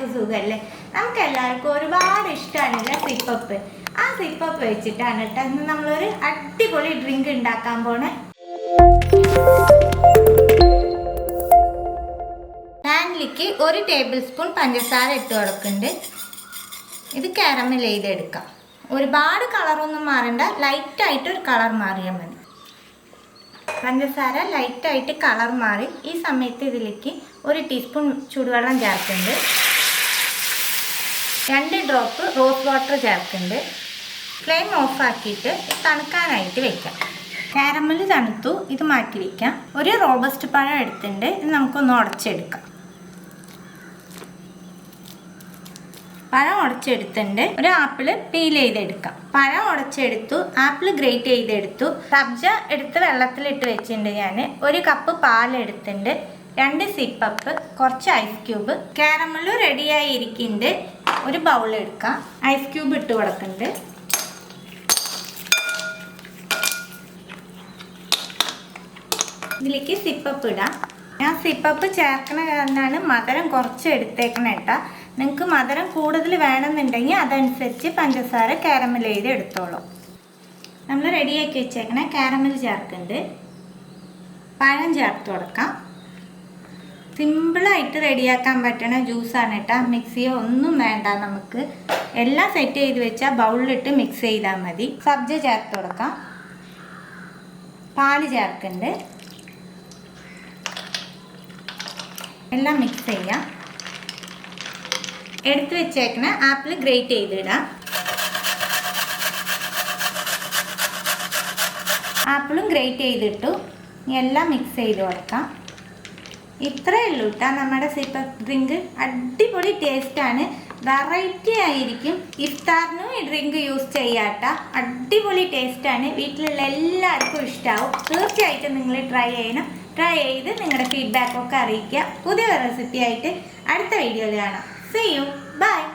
എല്ലാവർക്കും സുഖമല്ലേ? നമുക്ക് എല്ലാവർക്കും ഒരുപാട് ഇഷ്ടമാണല്ലേ സിപ്പപ്പ്. ആ സിപ്പപ്പ് വെച്ചിട്ടാണ് കേട്ടോ ഇന്ന് നമ്മളൊരു അടിപൊളി ഡ്രിങ്ക് ഉണ്ടാക്കാൻ പോണേ. പാനിലേക്ക് 1 ടേബിൾ സ്പൂൺ പഞ്ചസാര ഇട്ട് കൊടുക്കുന്നുണ്ട്. ഇത് കാരമൽ ചെയ്തെടുക്കാം. ഒരുപാട് കളറൊന്നും മാറണ്ട, ലൈറ്റായിട്ടൊരു കളർ മാറിയാൽ മതി. പഞ്ചസാര ലൈറ്റായിട്ട് കളർ മാറി. ഈ സമയത്ത് ഇതിലേക്ക് 1 ടീസ്പൂൺ ചൂടുവെള്ളം ചേർക്കുന്നുണ്ട്. 2 ഡ്രോപ്പ് റോസ് വാട്ടർ ചേർക്കുന്നുണ്ട്. ഫ്ലെയിം ഓഫാക്കിയിട്ട് തണുക്കാനായിട്ട് വെക്കാം. കാരമൽ തണുത്തു, ഇത് മാറ്റി വയ്ക്കാം. ഒരു റോബസ്റ്റ് പഴം എടുത്തിട്ടുണ്ട്, ഇത് നമുക്കൊന്ന് ഉടച്ചെടുക്കാം. പഴം ഉടച്ചെടുത്തിട്ടുണ്ട്. ഒരു ആപ്പിള് പീൽ ചെയ്തെടുക്കാം. പഴം ഉടച്ചെടുത്തു, ആപ്പിള് ഗ്രേറ്റ് ചെയ്തെടുത്തു. സബ്ജ എടുത്ത് വെള്ളത്തിലിട്ട് വെച്ചിട്ടുണ്ട്. ഞാൻ 1 കപ്പ് പാലെടുത്തിട്ടുണ്ട്, 2 സിപ്പപ്പ്, കുറച്ച് ഐസ് ക്യൂബ്. കാരമലും റെഡിയായി ഇരിക്കുന്നുണ്ട്. ഒരു ബൗൾ എടുക്കാം. ഐസ് ക്യൂബ് ഇട്ട് കൊടുക്കുന്നുണ്ട്. ഇതിലേക്ക് സിപ്പപ്പ് ഇടാം. ഞാൻ സിപ്പപ്പ് ചേർക്കണ കാരണമാണ് മധുരം കുറച്ച് എടുത്തേക്കണ കേട്ടോ. നിങ്ങൾക്ക് മധുരം കൂടുതൽ വേണമെന്നുണ്ടെങ്കിൽ അതനുസരിച്ച് പഞ്ചസാര കാരമൽ ചെയ്ത് എടുത്തോളൂ. നമ്മൾ റെഡിയാക്കി വെച്ചേക്കണ കാരമൽ ചേർക്കുന്നുണ്ട്. പഴം ചേർത്ത് കൊടുക്കാം. സിമ്പിളായിട്ട് റെഡിയാക്കാൻ പറ്റണ ജ്യൂസാണ് കേട്ടോ. മിക്സിയോ ഒന്നും വേണ്ട, നമുക്ക് എല്ലാം സെറ്റ് ചെയ്ത് വെച്ചാൽ ബൗളിലിട്ട് മിക്സ് ചെയ്താൽ മതി. സബ്ജ ചേർത്ത് കൊടുക്കാം. പാല് ചേർക്കുന്നുണ്ട്. എല്ലാം മിക്സ് ചെയ്യാം. എടുത്ത് വെച്ചേക്കണ ആപ്പിൾ ഗ്രേറ്റ് ചെയ്തിടാം. ആപ്പിളും ഗ്രേറ്റ് ചെയ്തിട്ടു. എല്ലാം മിക്സ് ചെയ്ത് കൊടുക്കാം. ഇത്രയേ ഉള്ളൂ കേട്ടോ നമ്മുടെ സിപ്പപ്പ് ഡ്രിങ്ക്. അടിപൊളി ടേസ്റ്റാണ്, വെറൈറ്റി ആയിരിക്കും. ഇഫ്താറിനും ഈ ഡ്രിങ്ക് യൂസ് ചെയ്യാട്ടോ. അടിപൊളി ടേസ്റ്റാണ്, വീട്ടിലുള്ള എല്ലാവർക്കും ഇഷ്ടമാവും. തീർച്ചയായിട്ടും നിങ്ങൾ ട്രൈ ചെയ്യണം. ട്രൈ ചെയ്ത് നിങ്ങളുടെ ഫീഡ്ബാക്കൊക്കെ അറിയിക്കുക. പുതിയ റെസിപ്പി ആയിട്ട് അടുത്ത വീഡിയോയിൽ കാണാം. See you. Bye.